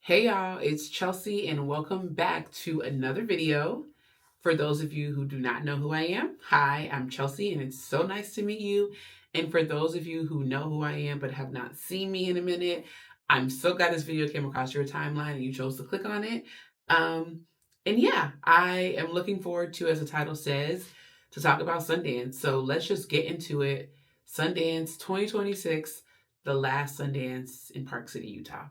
Hey y'all, it's Chelsea and welcome back to another video. For those of you who do not know who I am, hi, I'm Chelsea and it's so nice to meet you. And for those of you who know who I am but have not seen me in a minute, I'm so glad this video came across your timeline and you chose to click on it. And yeah, I am looking forward to, as the title says, to talk about Sundance. So let's just get into it. Sundance 2026, the last Sundance in Park City, Utah.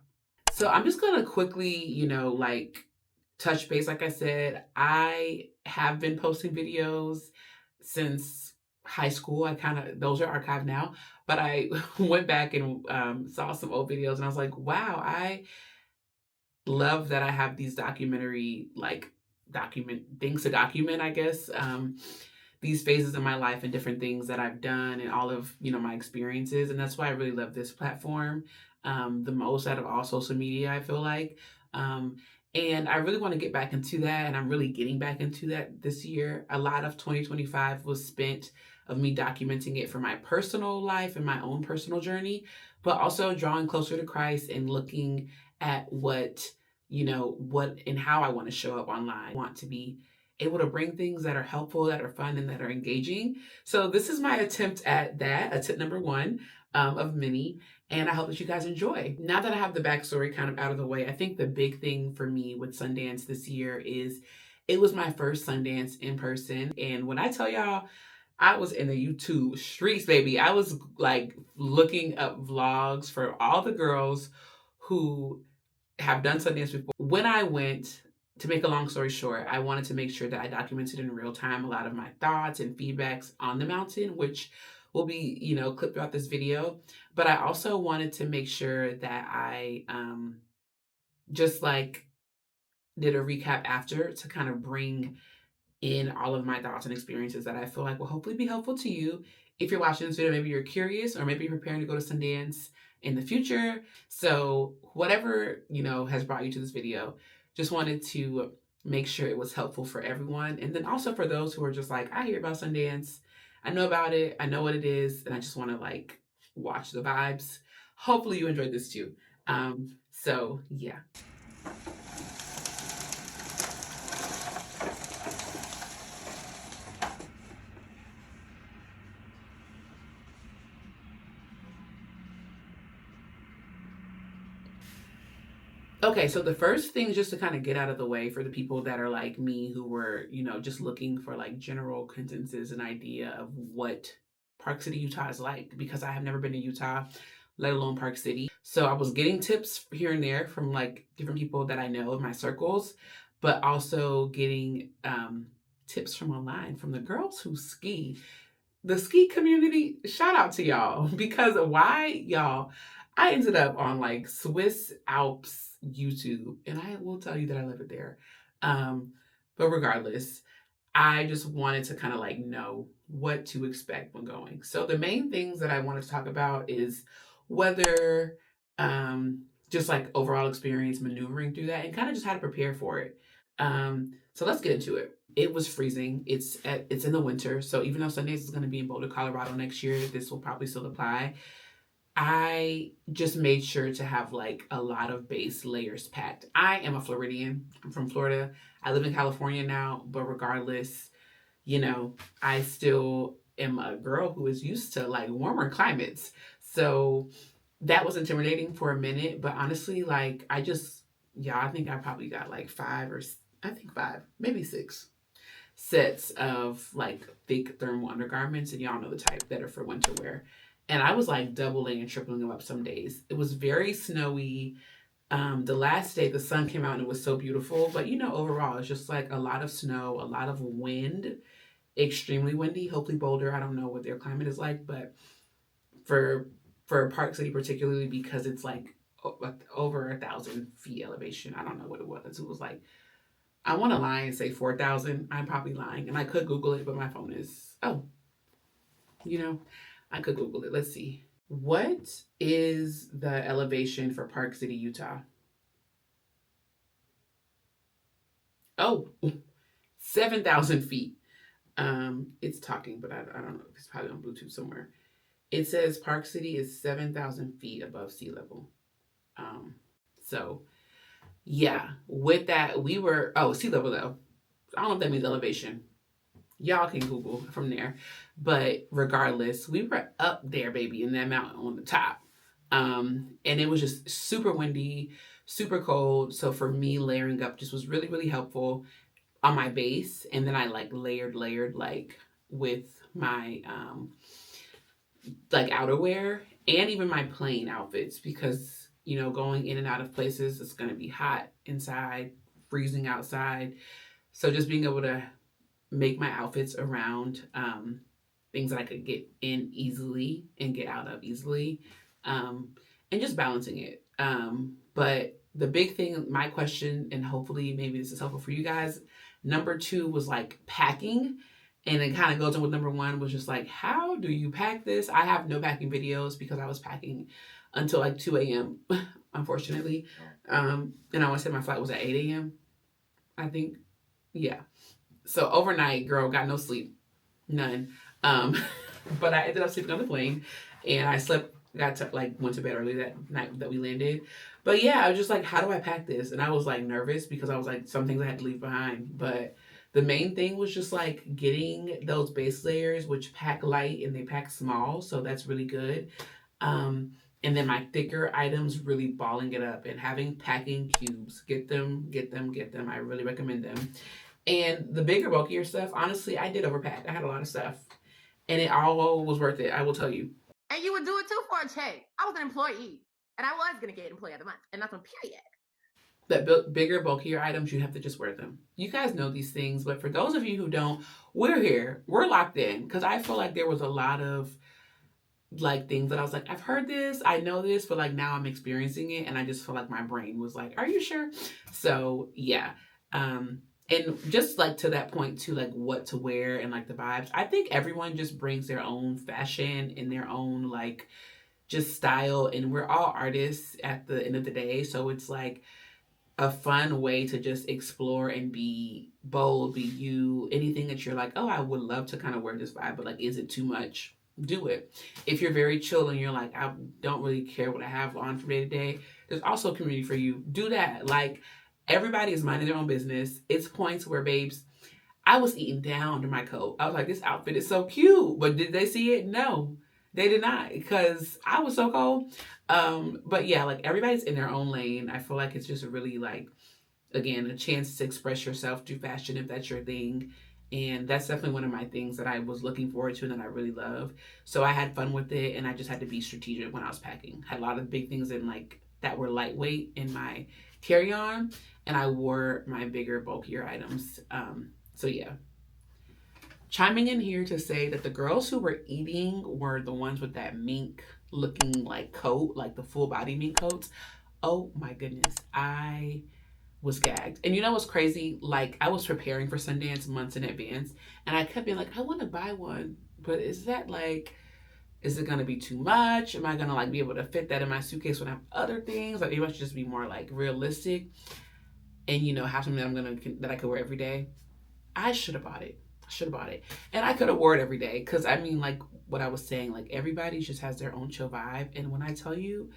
So I'm just gonna quickly, touch base. Like I said, I have been posting videos since high school. I kind of those are archived now, but I went back and saw some old videos, and I was like, wow, I love that I have these documentary document things to document. I guess these phases of my life and different things that I've done and all of my experiences, and that's why I really love this platform the most out of all social media. I feel like, um, and I really want to get back into that, and I'm really getting back into that this year. A lot of 2025 was spent of me documenting it for my personal life and my own personal journey, but also drawing closer to Christ and looking at what and how I want to show up online. I want to be able to bring things that are helpful, that are fun, and that are engaging. So this is my attempt at that, attempt number one of many. And I hope that you guys enjoy. Now that I have the backstory kind of out of the way, I think the big thing for me with Sundance this year is it was my first Sundance in person. And when I tell y'all, I was in the YouTube streets, baby. I was like looking up vlogs for all the girls who have done Sundance before. When I went, to make a long story short, I wanted to make sure that I documented in real time a lot of my thoughts and feedbacks on the mountain, which will be, clipped throughout this video. But I also wanted to make sure that I just like did a recap after to kind of bring in all of my thoughts and experiences that I feel like will hopefully be helpful to you. If you're watching this video, maybe you're curious or maybe you're preparing to go to Sundance in the future. So whatever, has brought you to this video, just wanted to make sure it was helpful for everyone. And then also for those who are just like, I hear about Sundance, I know about it, I know what it is, and I just want to watch the vibes. Hopefully you enjoyed this too. So yeah. Okay, so the first thing just to kind of get out of the way for the people that are like me who were, just looking for like general consensus and idea of what Park City, Utah is like, because I have never been to Utah, let alone Park City. So I was getting tips here and there from like different people that I know in my circles, but also getting tips from online from the girls who ski. The ski community, shout out to y'all because why y'all? I ended up on like Swiss Alps YouTube, and I will tell you that I love it there. But regardless, I just wanted to kind of like know what to expect when going. So the main things that I wanted to talk about is weather, just like overall experience maneuvering through that, and kind of just how to prepare for it. So let's get into it. It was freezing. It's in the winter, so even though Sundance is going to be in Boulder, Colorado next year, this will probably still apply. I just made sure to have like a lot of base layers packed. I am a Floridian. I'm from Florida. I live in California now, but regardless, I still am a girl who is used to like warmer climates. So that was intimidating for a minute, but honestly, yeah, I think I probably got like I think five, maybe six sets of like thick thermal undergarments, and y'all know the type that are for winter wear. And I was like doubling and tripling them up some days. It was very snowy. The last day the sun came out and it was so beautiful, but overall it's just like a lot of snow, a lot of wind, extremely windy. Hopefully Boulder, I don't know what their climate is like, but for Park City particularly because it's like over 1,000 feet elevation. I don't know what it was. It was like, I want to lie and say 4,000. I'm probably lying, and I could Google it, but my phone is you know, I could Google it. Let's see. What is the elevation for Park City, Utah? Oh, 7,000 feet. It's talking, but I don't know. It's probably on Bluetooth somewhere. It says Park City is 7,000 feet above sea level. Um, so yeah, with that, we were, oh, sea level though. I don't know if that means elevation. Y'all can Google from there. But regardless, we were up there, baby, in that mountain on the top. And it was just super windy, super cold. So for me, layering up just was really, really helpful on my base. And then I like layered like with my like outerwear and even my plain outfits because going in and out of places it's going to be hot inside, freezing outside. So just being able to make my outfits around things that I could get in easily and get out of easily, and just balancing it. But the big thing, my question, and hopefully maybe this is helpful for you guys, number two was like packing. And it kind of goes in with number one, was just like, how do you pack this? I have no packing videos because I was packing until like 2 a.m., unfortunately. And I want to say my flight was at 8 a.m., I think. Yeah. So overnight, girl, got no sleep, none. Um, but I ended up sleeping on the plane, and I slept. Went to bed early that night that we landed. But yeah, I was just like, how do I pack this? And I was like nervous because I was like, some things I had to leave behind. But the main thing was just like getting those base layers, which pack light and they pack small, so that's really good. Um, and then my thicker items, really balling it up and having packing cubes. Get them, get them, get them. I really recommend them. And the bigger, bulkier stuff, honestly, I did overpack. I had a lot of stuff. And it all was worth it, I will tell you. And you would do it too for a check. I was an employee, and I was going to get Employee of the Month, and that's on period. That bigger, bulkier items, you have to just wear them. You guys know these things, but for those of you who don't, we're here. We're locked in. Because I feel like there was a lot of like things that I was like, I've heard this, I know this, but like now I'm experiencing it, and I just feel like my brain was like, are you sure? So yeah. And just like to that point too, like what to wear and like the vibes. I think everyone just brings their own fashion and their own like just style, and we're all artists at the end of the day. So it's like a fun way to just explore and be bold, be you. Anything that you're like, oh, I would love to kind of wear this vibe, but like, is it too much? Do it. If you're very chill and you're like, I don't really care what I have on from day to day, there's also a community for you. Do that. Like, everybody is minding their own business. It's points where, babes, I was eating down under my coat. I was like, this outfit is so cute. But did they see it? No, they did not, because I was so cold. But yeah, like everybody's in their own lane. I feel like it's just really like, again, a chance to express yourself through fashion if that's your thing. And that's definitely one of my things that I was looking forward to and that I really love. So I had fun with it, and I just had to be strategic when I was packing. Had a lot of big things in like that were lightweight in my carry on, and I wore my bigger, bulkier items. So yeah. Chiming in here to say that the girls who were eating were the ones with that mink looking like coat, like the full body mink coats. Oh my goodness. I was gagged. And you know what's crazy? Like, I was preparing for Sundance months in advance, and I kept being like, I want to buy one, but is that like, is it gonna be too much? Am I gonna like be able to fit that in my suitcase when I have other things? Like, maybe I should just be more like realistic and have something that I could wear every day. I should have bought it. I should have bought it, and I could have wore it every day. Cause I mean, like what I was saying, like everybody just has their own chill vibe, and when I tell you,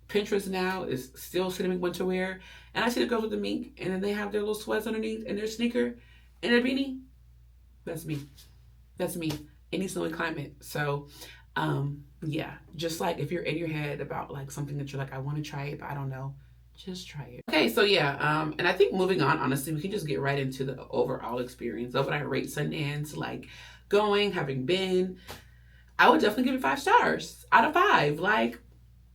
Pinterest now is still cinnamon winter wear, and I see the girls with the mink, and then they have their little sweats underneath and their sneaker and their beanie. That's me. That's me. Any snowy climate. So, yeah, just like if you're in your head about like something that you're like, I want to try it, but I don't know, just try it. Okay, so yeah, and I think moving on, honestly, we can just get right into the overall experience of what I rate Sundance, like going, having been. I would definitely give it 5 stars out of 5. Like,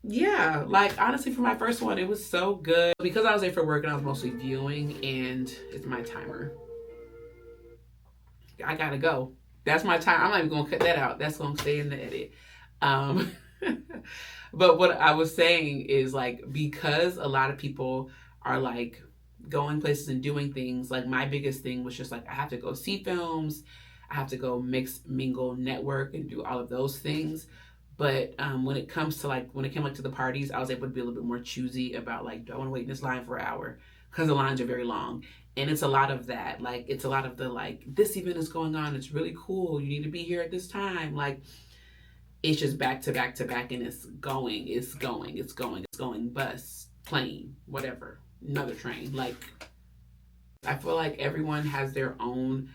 yeah, like honestly, for my first one, it was so good because I was there for work and I was mostly viewing, and it's my timer. I gotta go. That's my time. I'm not even gonna cut that out. That's gonna stay in the edit. Um, but what I was saying is like, because a lot of people are like going places and doing things, like my biggest thing was just like, I have to go see films, I have to go mix, mingle, network, and do all of those things. But when it comes to like, when it came like to the parties, I was able to be a little bit more choosy about like, do I want to wait in this line for an hour? Because the lines are very long. And it's a lot of that. Like, it's a lot of the like, this event is going on. It's really cool. You need to be here at this time. Like, it's just back to back, and it's going, bus, plane, whatever. another train. Like, I feel like everyone has their own,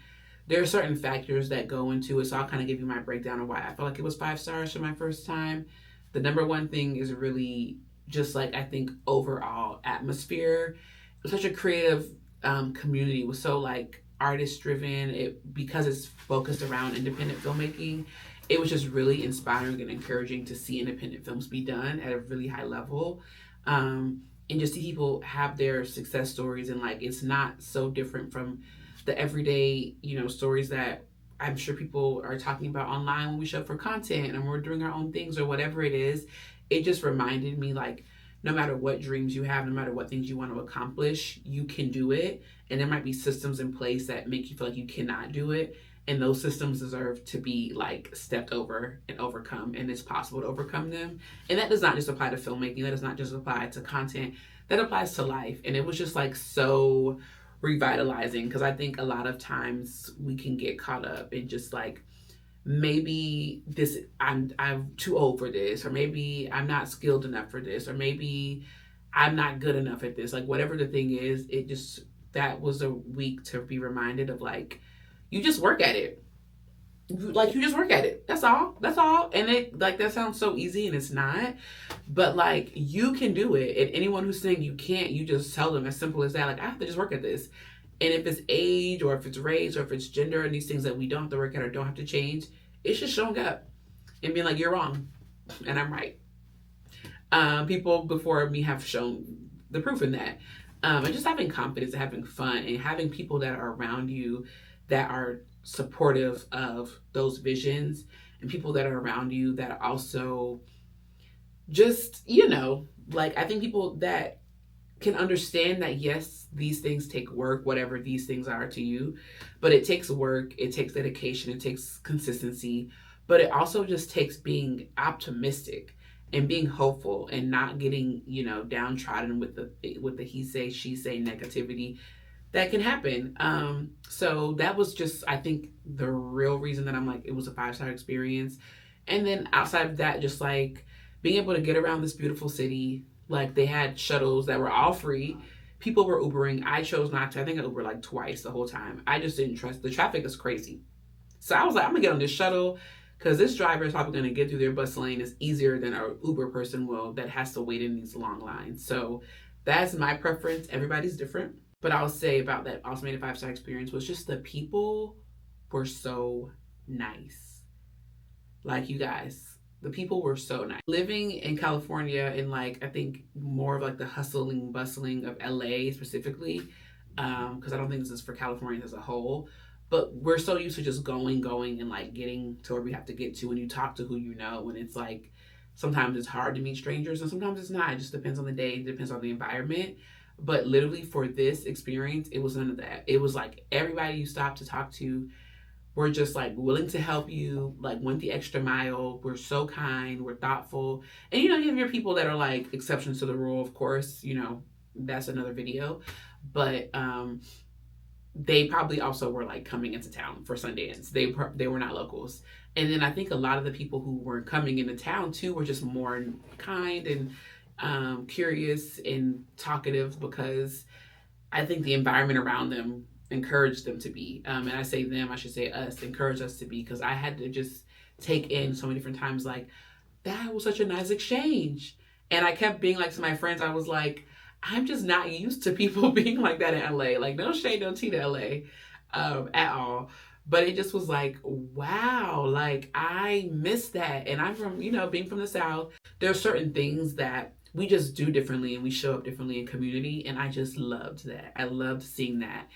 there are certain factors that go into it. So I'll kind of give you my breakdown of why I feel like it was 5 stars for my first time. The number one thing is really just like, I think overall atmosphere. It was such a creative community. It was so like artist driven. It, because it's focused around independent filmmaking, it was just really inspiring and encouraging to see independent films be done at a really high level. And just see people have their success stories, and like it's not so different from the everyday, stories that I'm sure people are talking about online when we show up for content and we're doing our own things or whatever it is. It just reminded me like, no matter what dreams you have, no matter what things you want to accomplish, you can do it. And there might be systems in place that make you feel like you cannot do it. And those systems deserve to be like stepped over and overcome. And it's possible to overcome them. And that does not just apply to filmmaking. That does not just apply to content. That applies to life. And it was just like so revitalizing, because I think a lot of times we can get caught up in just like, maybe this, I'm too old for this, or maybe I'm not skilled enough for this, or maybe I'm not good enough at this. Like whatever the thing is, it just, that was a week to be reminded of like, you just work at it. Like you just work at it. That's all. That's all. And it, like, that sounds so easy and it's not. But like you can do it. And anyone who's saying you can't, you just tell them as simple as that. Like, I have to just work at this. And if it's age or if it's race or if it's gender and these things that we don't have to work at or don't have to change, it's just showing up and being like, you're wrong and I'm right. People before me have shown the proof in that. And just having confidence and having fun and having people that are around you that are supportive of those visions, and people that are around you that are also just, like, I think people that can understand that yes, these things take work, whatever these things are to you, but it takes work, it takes dedication, it takes consistency, but it also just takes being optimistic and being hopeful and not getting, downtrodden with the he say she say negativity that can happen. So that was just, I think, the real reason that I'm like, it was a 5 star experience. And then outside of that, just like being able to get around this beautiful city. Like they had shuttles that were all free. People were Ubering. I chose not to. I think I Ubered like twice the whole time. I just didn't trust. The traffic is crazy. So I was like, I'm gonna get on this shuttle because this driver is probably gonna get through their bus lane is easier than a Uber person will that has to wait in these long lines. So that's my preference. Everybody's different. But I'll say about that also made a 5 star experience was just the people were so nice. Like, you guys, the people were so nice. Living in California, in like, I think more of like the hustling, bustling of LA specifically, because I don't think this is for Californians as a whole, but we're so used to just going and like getting to where we have to get to when you talk to who you know. And it's like, sometimes it's hard to meet strangers and sometimes it's not. It just depends on the day, it depends on the environment. But literally for this experience, it was none of that. It was like everybody you stopped to talk to were just like willing to help you, like went the extra mile. We're so kind, we're thoughtful. And you have your people that are like exceptions to the rule, of course, that's another video. But they probably also were like coming into town for Sundance. They were not locals. And then I think a lot of the people who were coming into town too were just more kind and curious and talkative, because I think the environment around them encouraged them to be. And I say them, I should say us, encouraged us to be, because I had to just take in so many different times, like, that was such a nice exchange. And I kept being like to my friends, I was like, I'm just not used to people being like that in LA. Like, no shade, no tea to LA at all. But it just was like, wow, like I miss that. And I'm from, being from the South, there are certain things that we just do differently and we show up differently in community. And I just loved that. I loved seeing that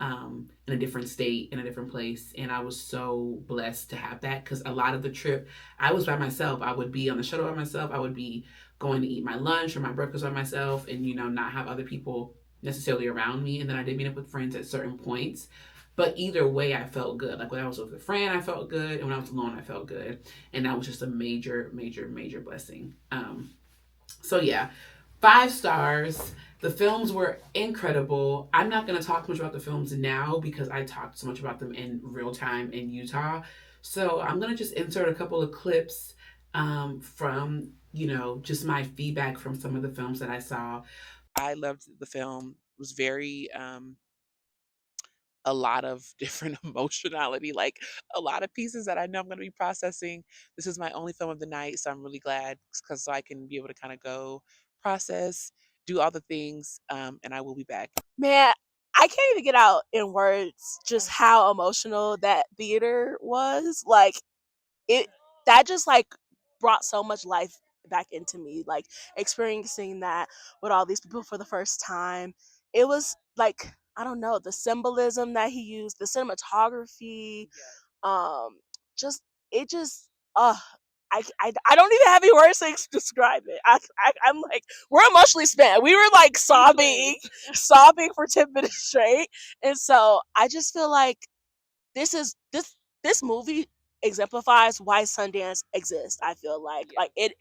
in a different state, in a different place. And I was so blessed to have that, because a lot of the trip, I was by myself. I would be on the shuttle by myself. I would be going to eat my lunch or my breakfast by myself and, not have other people necessarily around me. And then I did meet up with friends at certain points. But either way, I felt good. Like when I was with a friend, I felt good. And when I was alone, I felt good. And that was just a major, major, major blessing. So yeah, 5 stars. The films were incredible. I'm not going to talk much about the films now because I talked so much about them in real time in Utah. So I'm going to just insert a couple of clips from, just my feedback from some of the films that I saw. I loved the film. It was very a lot of different emotionality, like a lot of pieces that I know I'm going to be processing. This is my only film of the night, so I'm really glad because so I can be able to kind of go process, do all the things, and I will be back. Man, I can't even get out in words just how emotional that theater was. Like it that just like brought so much life back into me. Like experiencing that with all these people for the first time. It was like I don't know, the symbolism that he used, the cinematography, um just it just I don't even have any words to describe it. I'm like we're emotionally spent. We were like sobbing, sobbing for 10 minutes straight, and so I just feel like this is this movie exemplifies why Sundance exists. I feel like it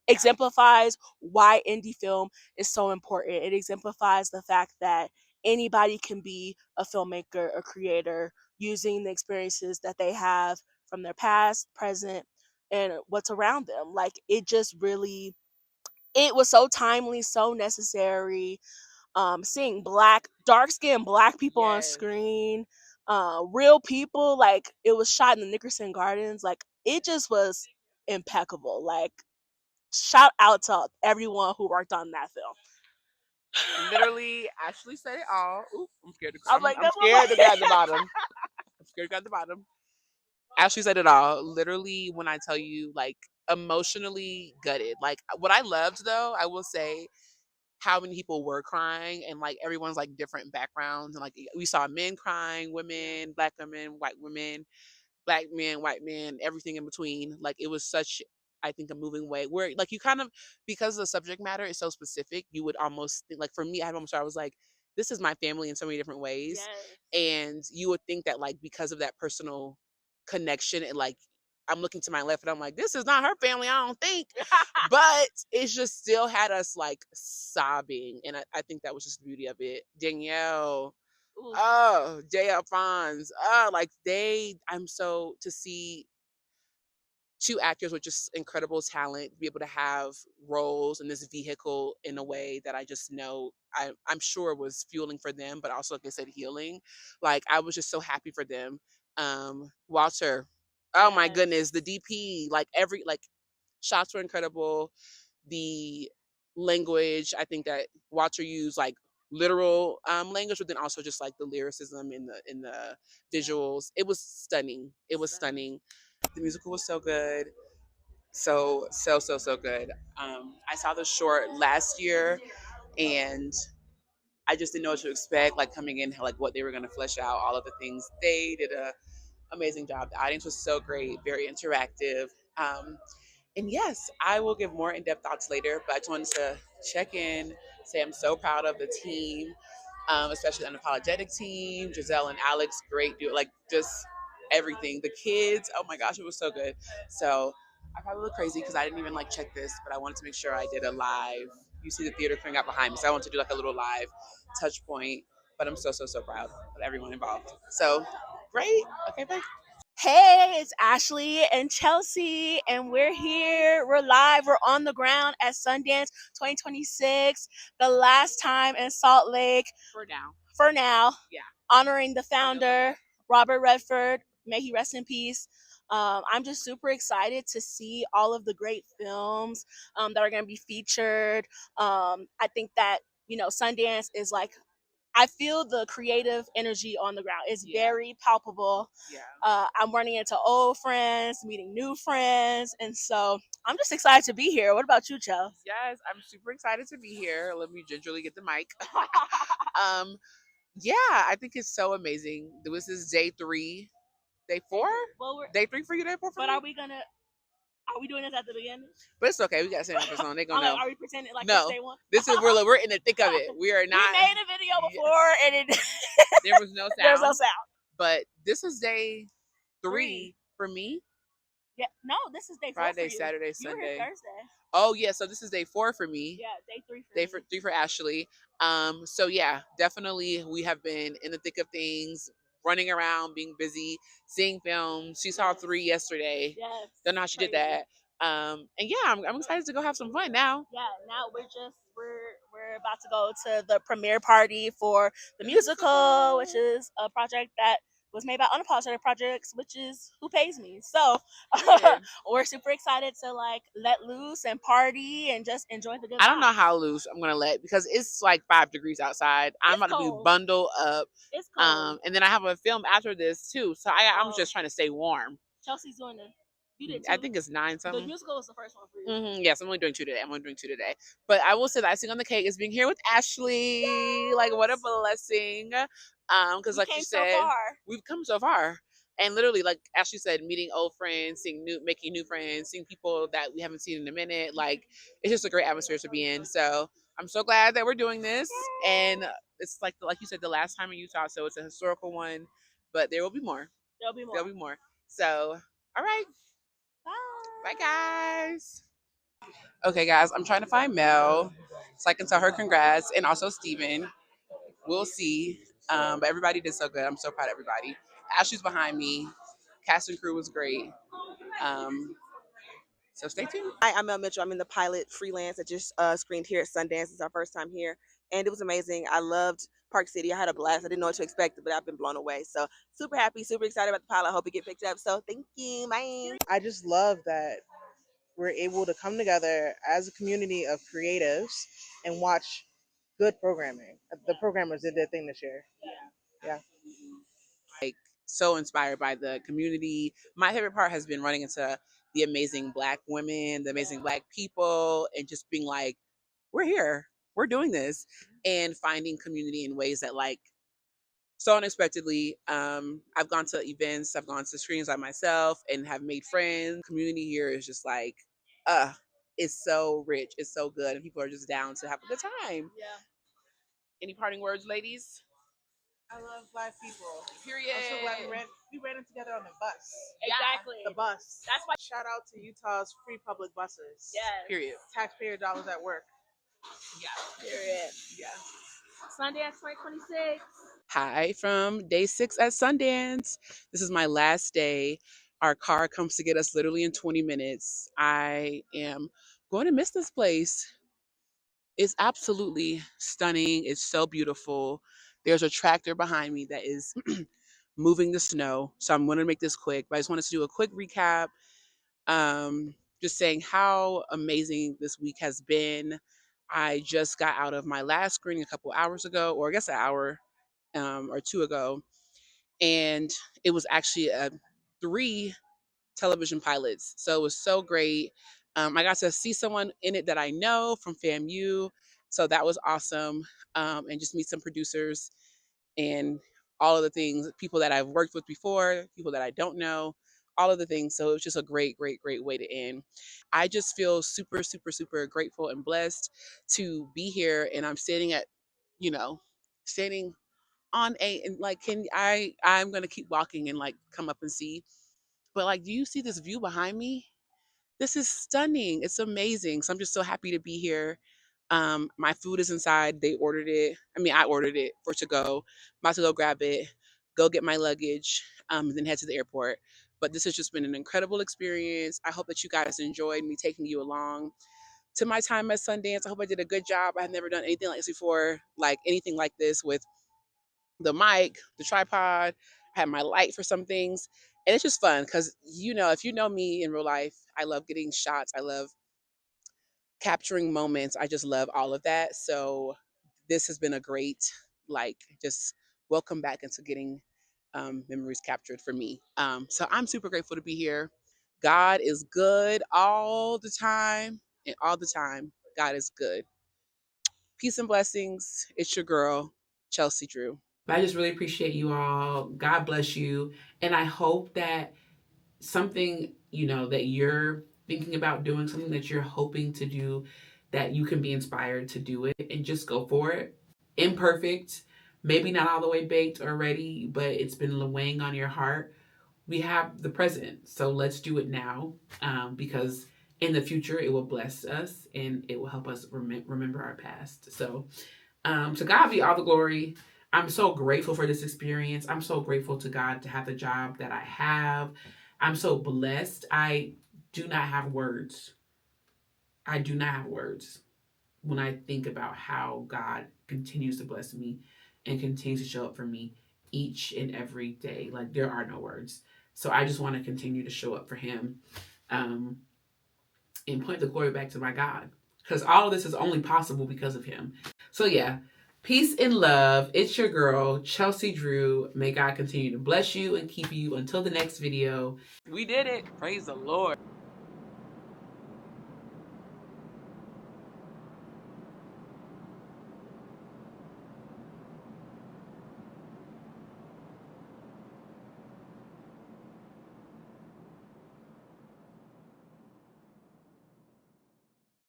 exemplifies why indie film is so important. It exemplifies the fact that anybody can be a filmmaker, a creator, using the experiences that they have from their past, present, and what's around them. Like it just really it was so timely, so necessary. Seeing dark skinned black people on screen, real people, like it was shot in the Nickerson Gardens. Like it just was impeccable. Like shout out to everyone who worked on that film. Literally, Ashley said it all. Ooh, I'm scared. I'm like, I'm scared to grab the bottom. I'm scared to grab the bottom. Ashley said it all. Literally, when I tell you, like, emotionally gutted. Like, what I loved, though, I will say, how many people were crying and like everyone's like different backgrounds and like we saw men crying, women, black women, white women, black men, white men, everything in between. Like it was such, I think, a moving way where like you kind of, because the subject matter is so specific, you would almost think, like for me, I had moments where I was like, this is my family in so many different ways. And you would think that like because of that personal connection and like I'm looking to my left and I'm like, this is not her family, I don't think. But it just still had us like sobbing. And I think that was just the beauty of it. Danielle, oh, Jay Alphonse. Oh, like I'm so to see two actors with just incredible talent be able to have roles in this vehicle in a way that I just know I'm sure was fueling for them, but also, like I said, healing. Like I was just so happy for them. Walter, oh my goodness, the DP, like every like shots were incredible. The language, I think that Walter used like literal language, but then also just like the lyricism in the visuals. It was stunning. It was stunning. The musical was so good. So good. I saw the short last year and I just didn't know what to expect, like coming in, like what they were going to flesh out, all of the things. They did a amazing job. The audience was so great, very interactive. And yes, I will give more in-depth thoughts later, but I just wanted to check in, say I'm so proud of the team, especially the unapologetic team, Giselle and Alex, great dude, like just everything. The kids, oh my gosh, it was so good. So I probably look crazy because I didn't even like check this, but I wanted to make sure I did a live. You see the theater clearing out behind me, so I want to do like a little live touch point. But I'm so proud of everyone involved. So great. Okay, bye. Hey, it's Ashley and Chelsea, and we're here. We're live. We're on the ground at Sundance 2026, the last time in Salt Lake. For now. For now. Yeah. Honoring the founder, Robert Redford. May he rest in peace. I'm just super excited to see all of the great films that are going to be featured. I think that, Sundance is like I feel the creative energy on the ground. It's very palpable. Yeah. I'm running into old friends, meeting new friends, and so I'm just excited to be here. What about you, Chels? Yes, I'm super excited to be here. Let me gingerly get the mic. Yeah, I think it's so amazing. This is day 3, day 4, day 3 for you, day 4 for but me. Are we doing this at the beginning? But it's okay. We got to say this on. They gonna know. Are we pretending like No, it's day 1? this is we're in the thick of it. We are not. We made a video before and it there was no sound. There's no sound. But this is day 3 for me. Yeah, no, this is day 4 Friday, for you. Saturday, You Sunday. were here Thursday. Oh yeah, so this is day 4 for me. Yeah, day 3 for day 3 for Ashley. So yeah, definitely we have been in the thick of things, running around, being busy, seeing films. She saw 3 yesterday. Yes. Don't know how she did that. And yeah, I'm excited to go have some fun now. Yeah, now we're we're about to go to the premiere party for the musical, which is a project that was made by Unapologetic Projects, which is Who Pays Me. So we're super excited to like let loose and party and just enjoy the good I don't know vibes. how loose I'm gonna let because it's like 5 degrees outside. I'm about to be bundled up. It's cold. And then I have a film after this too, so I'm just trying to stay warm. Chelsea's doing it. You did too. I think it's 9 The something. musical was the first one for you. Yes, I'm only doing 2 today. But I will say the icing on the cake is being here with Ashley. Yes. Like, what a blessing. Because like you said, we've come so far. And literally, like Ashley said, meeting old friends, making new friends, seeing people that we haven't seen in a minute. Like, it's just a great atmosphere to be in. So I'm so glad that we're doing this. And it's like you said, the last time in Utah, so it's a historical one. But there will be more. There'll be more. So, all right. Bye, guys. Okay, guys, I'm trying to find Mel so I can tell her congrats, and also Steven. We'll see. But everybody did so good. I'm so proud of everybody. Ashley's behind me. Cast and crew was great. Um, so stay tuned. Hi, I'm Mel Mitchell. I'm in the pilot freelance that just screened here at Sundance. It's our first time here, and it was amazing. I loved Park City. I had a blast. I didn't know what to expect, but I've been blown away. So super happy, super excited about the pilot. I hope it get picked up. So thank you. Bye. I just love that we're able to come together as a community of creatives and watch good programming. The programmers did their thing this year. Yeah. Like, so inspired by the community. My favorite part has been running into the amazing Black women, the amazing Black people, and just being like, we're here, we're doing this, and finding community in ways that like so unexpectedly. I've gone to events, I've gone to screenings by myself and have made friends. Community here is just like, uh, it's so rich, it's so good, and people are just down to have a good time. Yeah. Any parting words, ladies? I love Black people. Period. I'm so glad we ran it together on the bus. Exactly. The bus. That's why. Shout out to Utah's free public buses. Yes. Period. Taxpayer dollars at work. Yeah. Period. Yeah. Sundance 2026. Hi from day 6 at Sundance. This is my last day. Our car comes to get us literally in 20 minutes. I am going to miss this place. It's absolutely stunning. It's so beautiful. There's a tractor behind me that is moving the snow. So I'm going to make this quick, but I just wanted to do a quick recap. Just saying how amazing this week has been. I just got out of my last screening a couple hours ago, or I guess an hour or two ago, and it was actually 3 television pilots. So it was so great. I got to see someone in it that I know from FAMU, so that was awesome. And just meet some producers and all of the things, people that I've worked with before, people that I don't know, all of the things. So it was just a great, great, great way to end. I just feel super, super, super grateful and blessed to be here. And I'm standing at, you know, standing on a, and like, I'm going to keep walking and like come up and see. But like, do you see this view behind me? This is stunning. It's amazing. So I'm just so happy to be here. My food is inside. They ordered it. I mean, I ordered it for to go. I'm about to go grab it, go get my luggage, and then head to the airport. But this has just been an incredible experience. I hope that you guys enjoyed me taking you along to my time at Sundance. I hope I did a good job. I've never done anything like this before, like anything like this with the mic, the tripod. I had my light for some things. And it's just fun because, if you know me in real life, I love getting shots. I love capturing moments. I just love all of that. So this has been a great, like, just welcome back into getting memories captured for me. So I'm super grateful to be here. God is good all the time, and all the time, God is good. Peace and blessings. It's your girl, Chelsea Drew. But I just really appreciate you all. God bless you. And I hope that something, that you're thinking about doing, something that you're hoping to do, that you can be inspired to do it and just go for it. Imperfect, maybe not all the way baked or ready, but it's been weighing on your heart. We have the present. So let's do it now, because in the future it will bless us and it will help us remember our past. So to God be all the glory. I'm so grateful for this experience. I'm so grateful to God to have the job that I have. I'm so blessed. I do not have words. I do not have words when I think about how God continues to bless me and continues to show up for me each and every day. Like, there are no words. So I just want to continue to show up for him, um, and point the glory back to my God. Because all of this is only possible because of him. So yeah, peace and love. It's your girl, Chelsea Drew. May God continue to bless you and keep you until the next video. We did it. Praise the Lord.